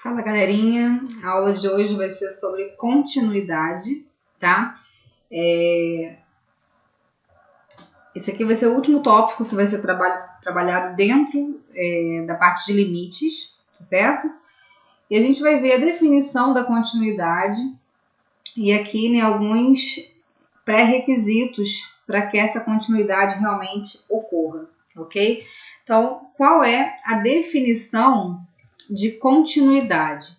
Fala, galerinha, a aula de hoje vai ser sobre continuidade, tá? Esse aqui vai ser o último tópico que vai ser trabalhado dentro da parte de limites, tá certo? E a gente vai ver a definição da continuidade e aqui, né, alguns pré-requisitos para que essa continuidade realmente ocorra, ok? Então, qual é a definição de continuidade?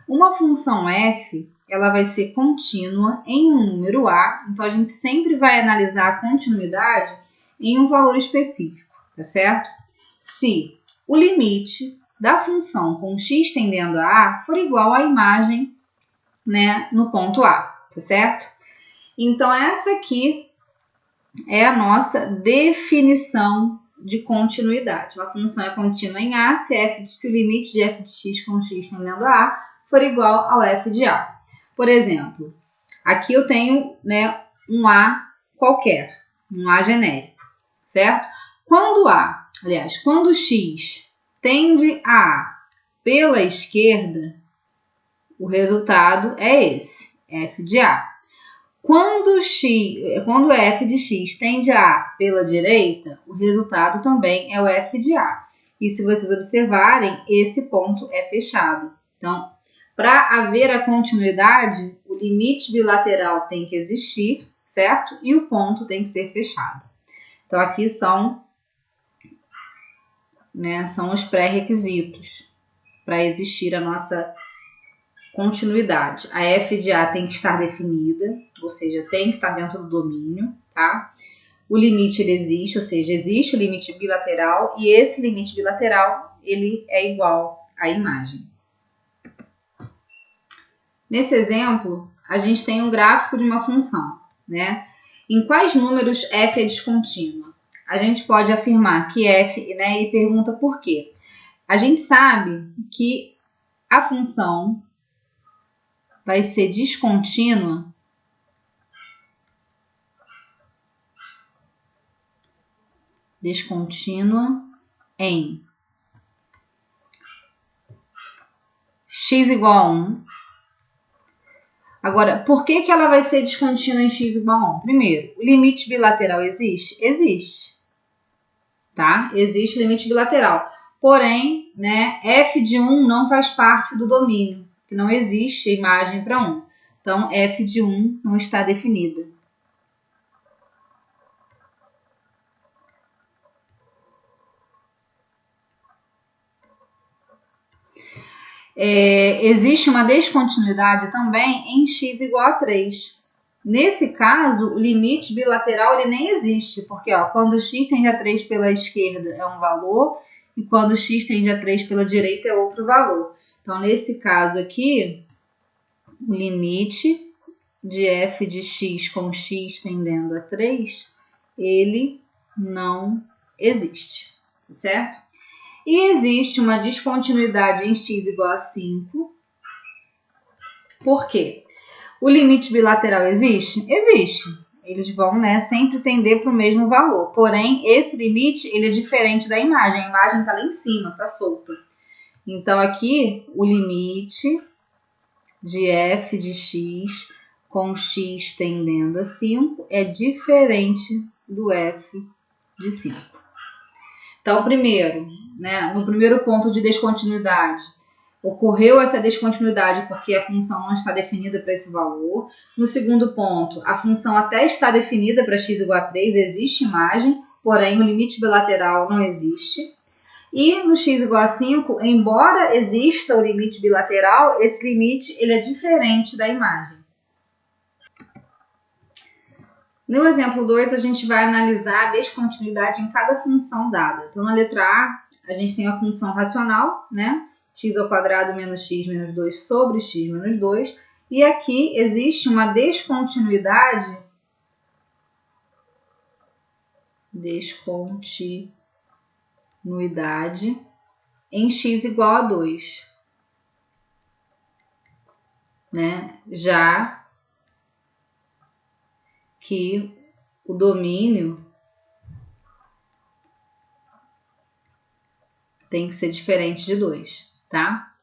Uma função f, ela vai ser contínua em um número a, então a gente sempre vai analisar a continuidade em um valor específico, tá certo? Se o limite da função com x tendendo a a for igual à imagem, né, no ponto A, tá certo? Então essa aqui é a nossa definição de continuidade. Uma função é contínua em A se o limite de f de x com x tendendo a a for igual ao f de a. Por exemplo, aqui eu tenho, né, um a qualquer, um a genérico, certo? Quando x tende a a pela esquerda, o resultado é esse, f de a. Quando f de x tende a a pela direita, o resultado também é o f de a. E se vocês observarem, esse ponto é fechado. Então, para haver a continuidade, o limite bilateral tem que existir, certo? E o ponto tem que ser fechado. Então, aqui são os pré-requisitos para existir a nossa continuidade. A f de a tem que estar definida, ou seja, tem que estar dentro do domínio, tá? O limite ele existe, ou seja, existe o limite bilateral e esse limite bilateral ele é igual à imagem. Nesse exemplo, a gente tem um gráfico de uma função, né? Em quais números f é descontínua? A gente pode afirmar que f, né, e pergunta por quê. A gente sabe que a função vai ser descontínua em x igual a 1. Agora, por que ela vai ser descontínua em x igual a 1? Primeiro, o limite bilateral existe? Existe. Tá? Existe limite bilateral. Porém, né, f de 1 não faz parte do domínio, que não existe imagem para 1. Então, f de 1 não está definida. Existe uma descontinuidade também em x igual a 3. Nesse caso, o limite bilateral ele nem existe, porque quando x tende a 3 pela esquerda é um valor e quando x tende a 3 pela direita é outro valor. Então, nesse caso aqui, o limite de f de x com x tendendo a 3, ele não existe, certo? E existe uma descontinuidade em x igual a 5. Por quê? O limite bilateral existe? Existe. Eles vão, né, sempre tender para o mesmo valor. Porém, esse limite ele é diferente da imagem. A imagem está lá em cima, está solta. Então, aqui, o limite de f de x com x tendendo a 5 é diferente do f de 5. Então, primeiro, né, no primeiro ponto de descontinuidade, ocorreu essa descontinuidade porque a função não está definida para esse valor. No segundo ponto, a função até está definida para x igual a 3, existe imagem, porém o limite bilateral não existe. E no x igual a 5, embora exista o limite bilateral, esse limite ele é diferente da imagem. No exemplo 2, a gente vai analisar a descontinuidade em cada função dada. Então, na letra A, a gente tem a função racional, né? X ao quadrado menos x menos 2 sobre x menos 2. E aqui existe uma descontinuidade em x igual a 2. Né? Já que o domínio tem que ser diferente de 2, tá?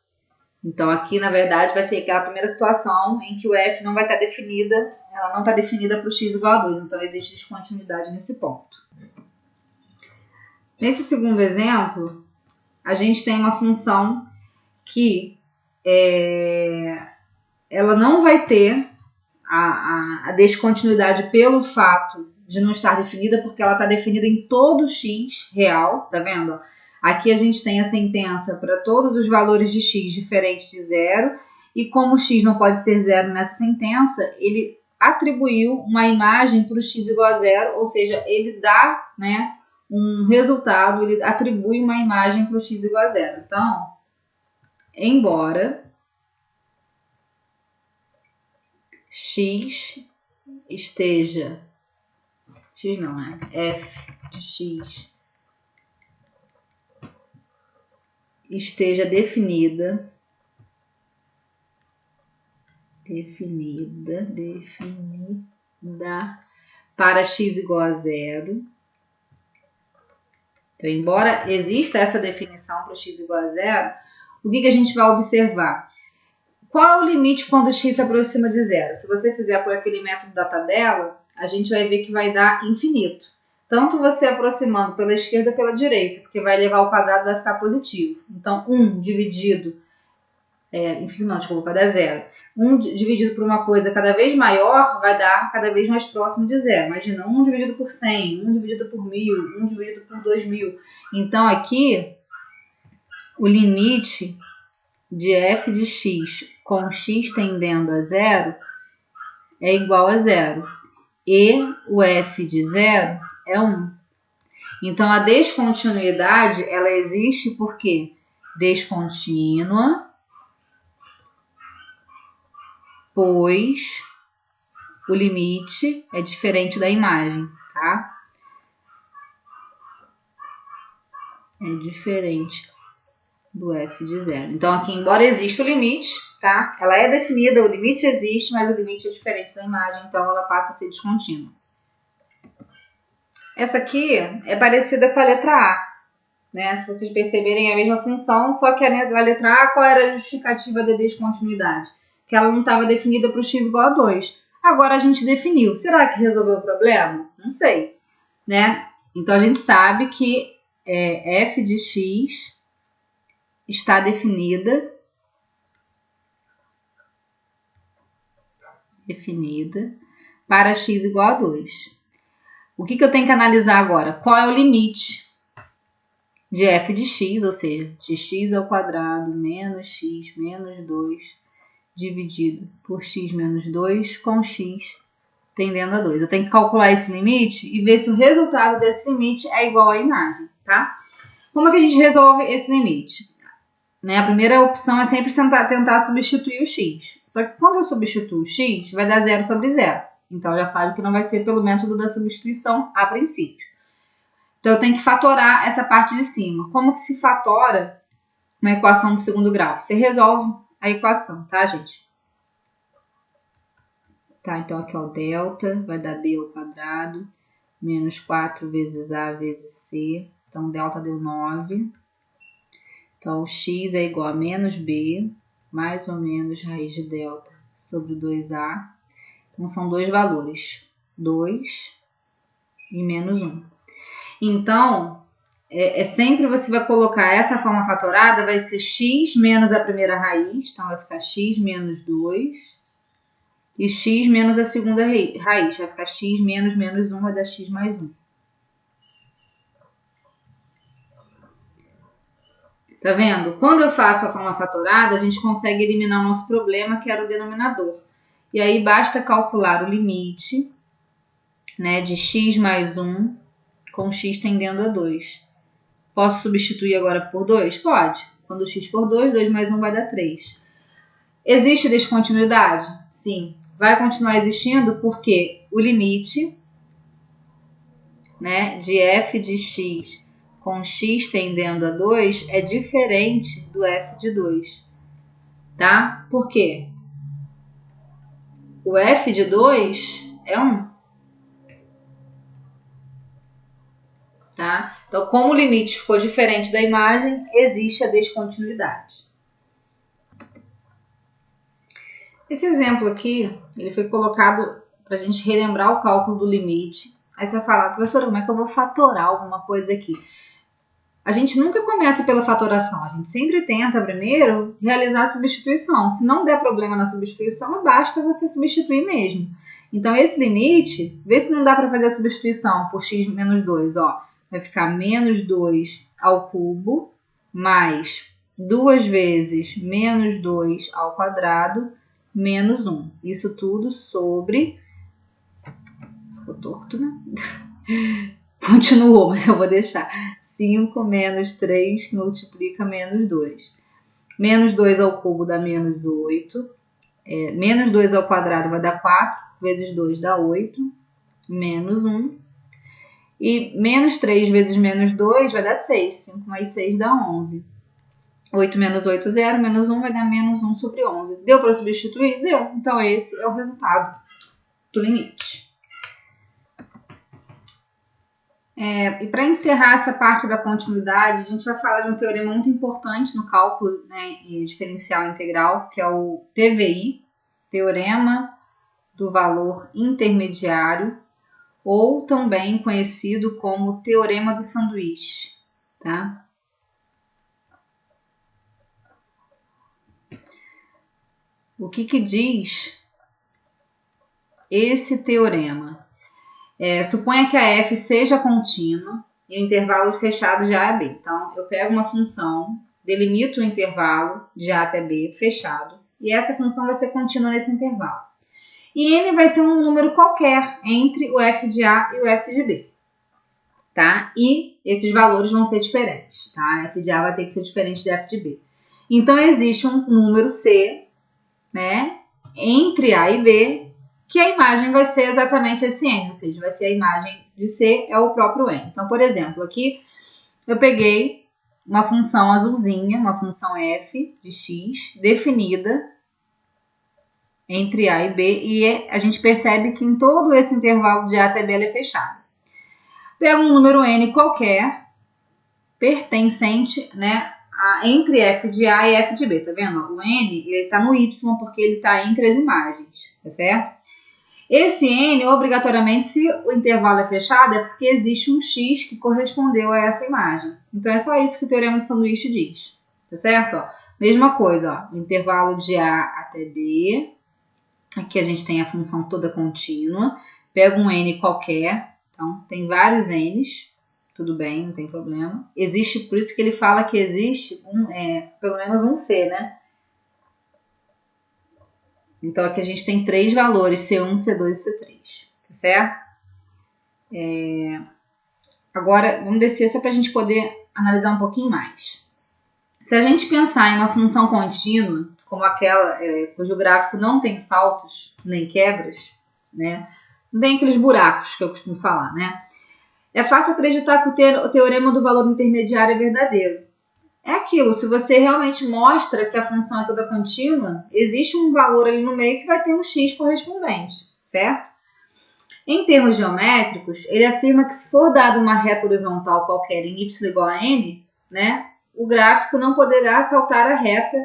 Então, aqui, na verdade, vai ser aquela primeira situação em que o f não vai estar definida, ela não está definida para o x igual a 2. Então, existe descontinuidade nesse ponto. Nesse segundo exemplo, a gente tem uma função que ela não vai ter a descontinuidade pelo fato de não estar definida, porque ela está definida em todo x real, tá vendo? Aqui a gente tem a sentença para todos os valores de x diferentes de zero, e como x não pode ser zero nessa sentença, ele atribuiu uma imagem para o x igual a zero, ou seja, ele dá, né, um resultado, ele atribui uma imagem para o x igual a zero. Então, embora x esteja, x não, né? F de x esteja definida para x igual a zero. Então, embora exista essa definição para x igual a zero, o que a gente vai observar? Qual é o limite quando x se aproxima de zero? Se você fizer por aquele método da tabela, a gente vai ver que vai dar infinito. Tanto você aproximando pela esquerda ou pela direita, porque vai levar ao quadrado e vai ficar positivo. Então, 1 dividido, vai dar zero. 1 dividido por uma coisa cada vez maior vai dar cada vez mais próximo de zero. Imagina, 1 dividido por 100, 1 dividido por 1000, 1 dividido por 2000. Então, aqui, o limite de f de x com x tendendo a zero é igual a zero. E o f de zero é 1. Então, a descontinuidade, ela existe porque descontínua, pois o limite é diferente da imagem, tá? É diferente do f de zero. Então, aqui, embora exista o limite, tá? Ela é definida, o limite existe, mas o limite é diferente da imagem, então ela passa a ser descontínua. Essa aqui é parecida com a letra A, né? Se vocês perceberem, é a mesma função, só que a letra A, qual era a justificativa da descontinuidade? Que ela não estava definida para o x igual a 2. Agora a gente definiu. Será que resolveu o problema? Não sei, né? Então a gente sabe que f de x está definida para x igual a 2. O que eu tenho que analisar agora? Qual é o limite de f de x, ou seja, de x ao quadrado menos x menos 2 dividido por x menos 2 com x tendendo a 2. Eu tenho que calcular esse limite e ver se o resultado desse limite é igual à imagem, tá? Como é que a gente resolve esse limite? Né? A primeira opção é sempre tentar substituir o x. Só que quando eu substituo o x, vai dar 0 sobre 0. Então, já sabe que não vai ser pelo método da substituição a princípio. Então, eu tenho que fatorar essa parte de cima. Como que se fatora uma equação do segundo grau? Você resolve a equação, tá, gente? Tá, então aqui, ó, delta vai dar b ao quadrado, menos 4 vezes a vezes c. Então, delta deu 9. Então, x é igual a menos b, mais ou menos raiz de delta sobre 2a. Então, são dois valores, 2 e menos 1. Então, sempre você vai colocar essa forma fatorada, vai ser x menos a primeira raiz, então vai ficar x menos 2, e x menos a segunda raiz, vai ficar x menos menos 1, vai dar x mais 1. Tá vendo? Quando eu faço a forma fatorada, a gente consegue eliminar o nosso problema, que era o denominador. E aí basta calcular o limite, né, de x mais 1 com x tendendo a 2. Posso substituir agora por 2? Pode. Quando x for 2, 2 mais 1 vai dar 3. Existe descontinuidade? Sim. Vai continuar existindo porque o limite, né, de f de x com x tendendo a 2 é diferente do f de 2. Tá? Por quê? O f de 2 é 1. Tá? Então, como o limite ficou diferente da imagem, existe a descontinuidade. Esse exemplo aqui, ele foi colocado para a gente relembrar o cálculo do limite. Aí você vai falar, professora, como é que eu vou fatorar alguma coisa aqui? A gente nunca começa pela fatoração, a gente sempre tenta primeiro realizar a substituição. Se não der problema na substituição, basta você substituir mesmo. Então, esse limite, vê se não dá para fazer a substituição por x menos 2. Ó, vai ficar menos 2 ao cubo mais 2 vezes menos 2 ao quadrado menos 1. Isso tudo sobre... Ficou torto, né? Continuou, mas eu vou deixar. 5 menos 3 que multiplica menos 2. Menos 2 ao cubo dá menos 8. Menos 2 ao quadrado vai dar 4. Vezes 2 dá 8. Menos 1. E menos 3 vezes menos 2 vai dar 6. 5 mais 6 dá 11. 8 menos 8, 0. Menos 1 vai dar menos 1 sobre 11. Deu para substituir? Deu. Então, esse é o resultado do limite. E para encerrar essa parte da continuidade, a gente vai falar de um teorema muito importante no cálculo, né, diferencial integral, que é o TVI, Teorema do Valor Intermediário, ou também conhecido como Teorema do Sanduíche, tá? O que diz esse teorema? Suponha que a f seja contínua e o intervalo fechado de A a B. Então, eu pego uma função, delimito o intervalo de A até B fechado, e essa função vai ser contínua nesse intervalo. E n vai ser um número qualquer entre o f de A e o f de B. Tá? E esses valores vão ser diferentes. Tá? F de A vai ter que ser diferente de f de B. Então, existe um número C, né, entre A e B, que a imagem vai ser exatamente esse n, ou seja, vai ser a imagem de C é o próprio n. Então, por exemplo, aqui eu peguei uma função azulzinha, uma função f de x, definida entre A e B, e a gente percebe que em todo esse intervalo de A até B ela é fechada. Pego um número n qualquer, pertencente, né, entre f de A e f de B, tá vendo? O n, ele tá no y porque ele tá entre as imagens, tá certo? Esse n, obrigatoriamente, se o intervalo é fechado, é porque existe um x que correspondeu a essa imagem. Então, é só isso que o teorema do sanduíche diz, tá certo? Ó, mesma coisa, ó, o intervalo de A até B, aqui a gente tem a função toda contínua, pega um n qualquer, então tem vários n's, tudo bem, não tem problema. Existe, por isso que ele fala que existe pelo menos um c, né? Então, aqui a gente tem 3 valores, C1, C2 e C3, tá certo? Agora, vamos descer só para a gente poder analisar um pouquinho mais. Se a gente pensar em uma função contínua, como aquela cujo gráfico não tem saltos nem quebras, né? Não tem aqueles buracos que eu costumo falar, né? É fácil acreditar que o teorema do valor intermediário é verdadeiro. É aquilo, se você realmente mostra que a função é toda contínua, existe um valor ali no meio que vai ter um x correspondente, certo? Em termos geométricos, ele afirma que se for dada uma reta horizontal qualquer em y igual a n, né, o gráfico não poderá saltar a reta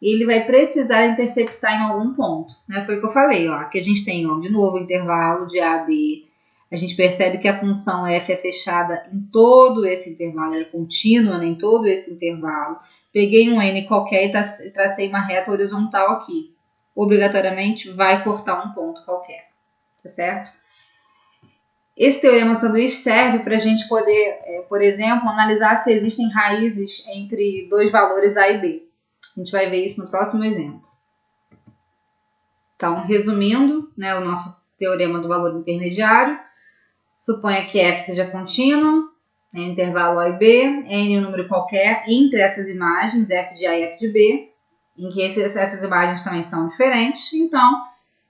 e ele vai precisar interceptar em algum ponto. Né? Foi o que eu falei, ó, aqui a gente tem, ó, de novo, o intervalo de A a B. A gente percebe que a função f é fechada em todo esse intervalo, ela é contínua em todo esse intervalo. Peguei um n qualquer e tracei uma reta horizontal aqui. Obrigatoriamente vai cortar um ponto qualquer, tá certo? Esse teorema do sanduíche serve para a gente poder, por exemplo, analisar se existem raízes entre dois valores A e B. A gente vai ver isso no próximo exemplo. Então, resumindo, né, o nosso teorema do valor intermediário, suponha que f seja contínuo, em intervalo A e B, n um número qualquer entre essas imagens, f de A e f de B, em que essas imagens também são diferentes. Então,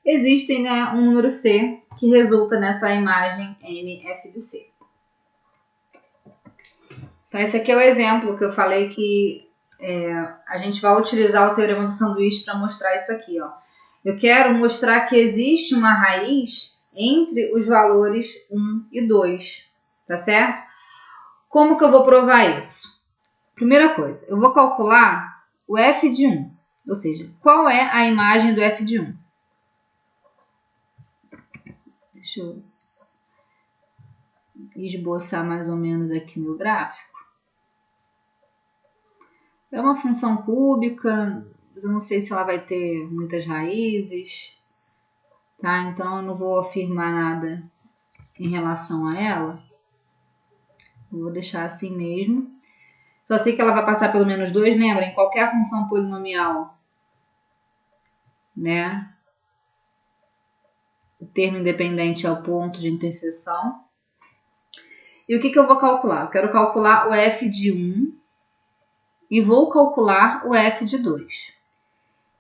existe, né, um número C que resulta nessa imagem n f de C. Então, esse aqui é o exemplo que eu falei que a gente vai utilizar o teorema do sanduíche para mostrar isso aqui. Ó. Eu quero mostrar que existe uma raiz entre os valores 1 e 2, tá certo? Como que eu vou provar isso? Primeira coisa, eu vou calcular o f de 1. Ou seja, qual é a imagem do f de 1? Deixa eu esboçar mais ou menos aqui no gráfico. É uma função cúbica, eu não sei se ela vai ter muitas raízes, tá? Então eu não vou afirmar nada em relação a ela. Eu vou deixar assim mesmo. Só sei que ela vai passar pelo menos 2, lembra? Em qualquer função polinomial, né? O termo independente é o ponto de interseção. E o que eu vou calcular? Eu quero calcular o f de 1 e vou calcular o f de 2.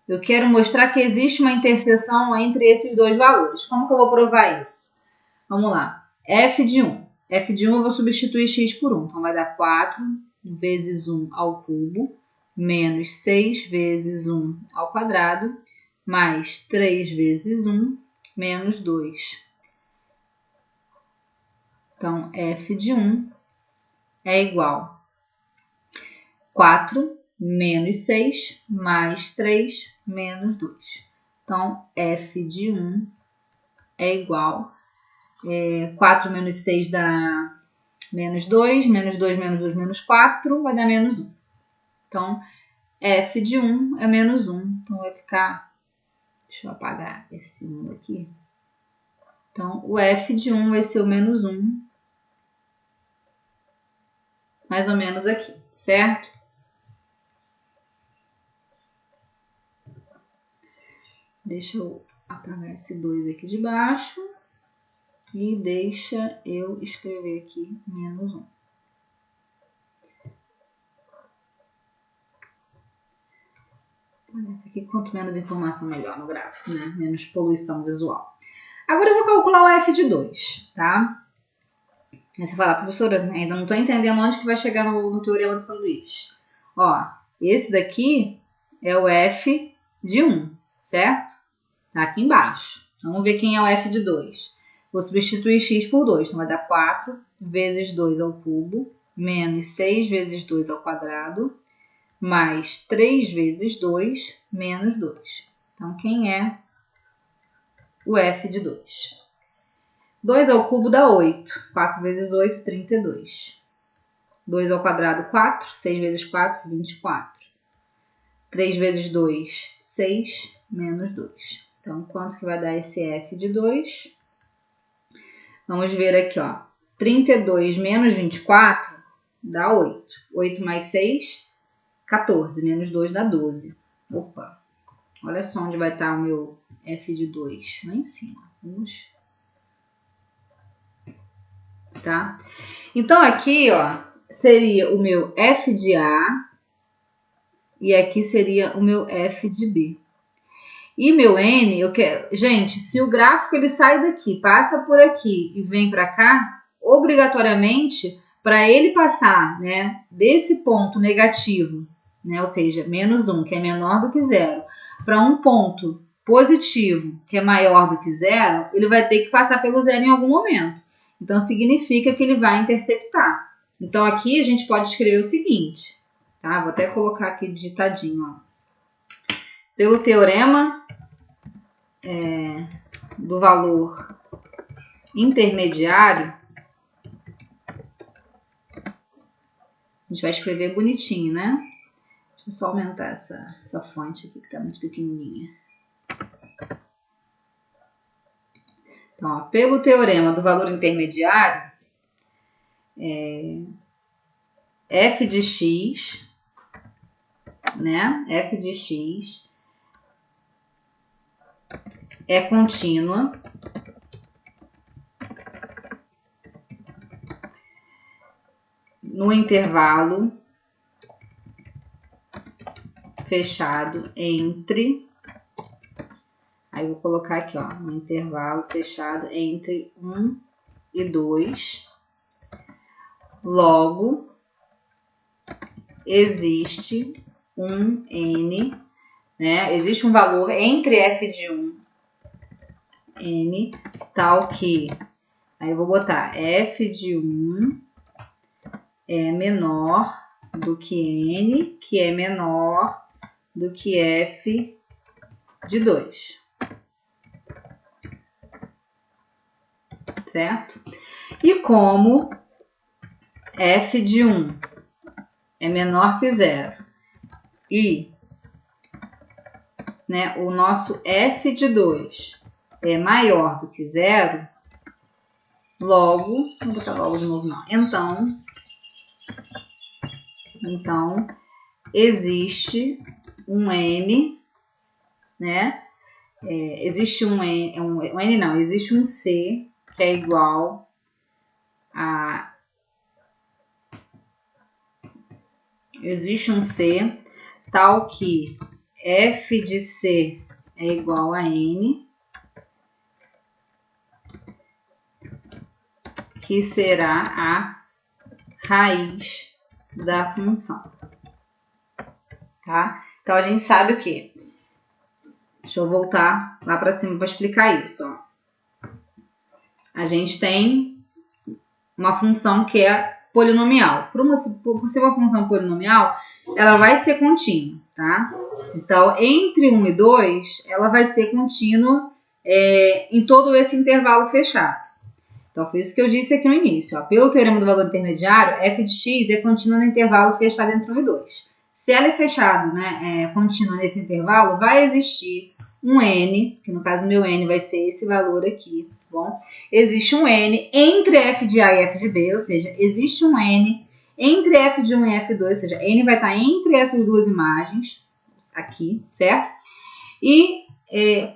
Eu quero mostrar que existe uma interseção entre esses dois valores. Como que eu vou provar isso? Vamos lá. F de 1. F de 1 eu vou substituir x por 1. Então vai dar 4 vezes 1 ao cubo, menos 6 vezes 1 ao quadrado, mais 3 vezes 1, menos 2. Então, f de 1 é igual a 4 menos 6 mais 3 menos 2. Então, f de 1 é igual a 4 menos 6 dá menos 2 menos 2 menos 4 vai dar menos 1. Então, f de 1 é menos 1. Então, vai ficar... Deixa eu apagar esse 1 aqui. Então, o f de 1 vai ser o menos 1. Mais ou menos aqui, certo? Deixa eu apagar esse 2 aqui de baixo. E deixa eu escrever aqui menos 1. Parece aqui, quanto menos informação, melhor no gráfico, né? Menos poluição visual. Agora eu vou calcular o f de 2, tá? Aí você fala, professora, ainda não estou entendendo onde que vai chegar no teorema do sanduíche. Ó, esse daqui é o f de 1, certo? Tá aqui embaixo. Vamos ver quem é o f de 2. Vou substituir x por 2, então vai dar 4 vezes 2 ao cubo, menos 6 vezes 2 ao quadrado, mais 3 vezes 2, menos 2. Então, quem é o f de 2? 2 ao cubo dá 8. 4 vezes 8, 32. 2 ao quadrado, 4. 6 vezes 4, 24. 3 vezes 2, 6, menos 2. Então, quanto que vai dar esse f de 2? Vamos ver aqui, ó. 32 menos 24 dá 8. 8 mais 6, 14. Menos 2 dá 12. Opa! Olha só onde vai estar o meu f de 2. Lá em cima. Vamos... Tá? Então, aqui, ó, seria o meu f de A e aqui seria o meu f de B. E meu n, eu quero... Gente, se o gráfico ele sai daqui, passa por aqui e vem para cá, obrigatoriamente, para ele passar, né, desse ponto negativo, né, ou seja, menos 1, que é menor do que 0, para um ponto positivo, que é maior do que 0, ele vai ter que passar pelo 0 em algum momento. Então, significa que ele vai interceptar. Então, aqui a gente pode escrever o seguinte, tá? Vou até colocar aqui digitadinho, ó. Pelo teorema do valor intermediário, a gente vai escrever bonitinho, né? Deixa eu só aumentar essa fonte aqui que está muito pequenininha. Então, ó, pelo teorema do valor intermediário, f de x, né? F de x é contínua no intervalo fechado entre... Aí eu vou colocar aqui, ó, um intervalo fechado entre 1 e 2. Logo, existe um n, né? Existe um valor entre f de 1 n tal que... Aí eu vou botar f de 1 é menor do que n, que é menor do que f de 2. Certo? E como f de 1 é menor que 0 e, né, o nosso f de 2 é maior do que 0, logo, vou botar logo de novo não, então existe um n, né, existe um n não, existe um c que é igual a, existe um c tal que f de c é igual a n, que será a raiz da função, tá? Então, a gente sabe o quê? Deixa eu voltar lá para cima para explicar isso, ó. A gente tem uma função que é polinomial. Por ser uma função polinomial, ela vai ser contínua, tá? Então, entre 1 e 2, ela vai ser contínua em todo esse intervalo fechado. Então, foi isso que eu disse aqui no início. Ó. Pelo teorema do valor intermediário, f de x é contínua no intervalo fechado entre 1 e 2. Se ela é fechada, né, contínua nesse intervalo, vai existir um n, que no caso meu n vai ser esse valor aqui, tá bom? Existe um n entre f de a e f de b, ou seja, existe um n entre f de 1 e f de 2, ou seja, n vai estar entre essas duas imagens, aqui, certo? E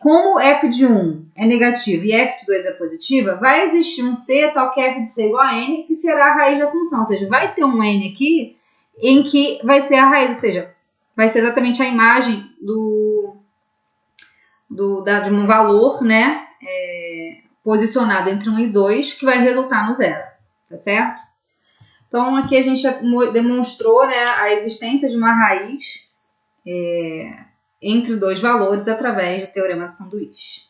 como f de 1 é negativo e f de 2 é positiva, vai existir um c tal que f de c é igual a n, que será a raiz da função. Ou seja, vai ter um n aqui em que vai ser a raiz, ou seja, vai ser exatamente a imagem de um valor, né, posicionado entre 1 e 2, que vai resultar no zero, tá certo? Então, aqui a gente demonstrou, né, a existência de uma raiz entre dois valores através do teorema de sanduíche.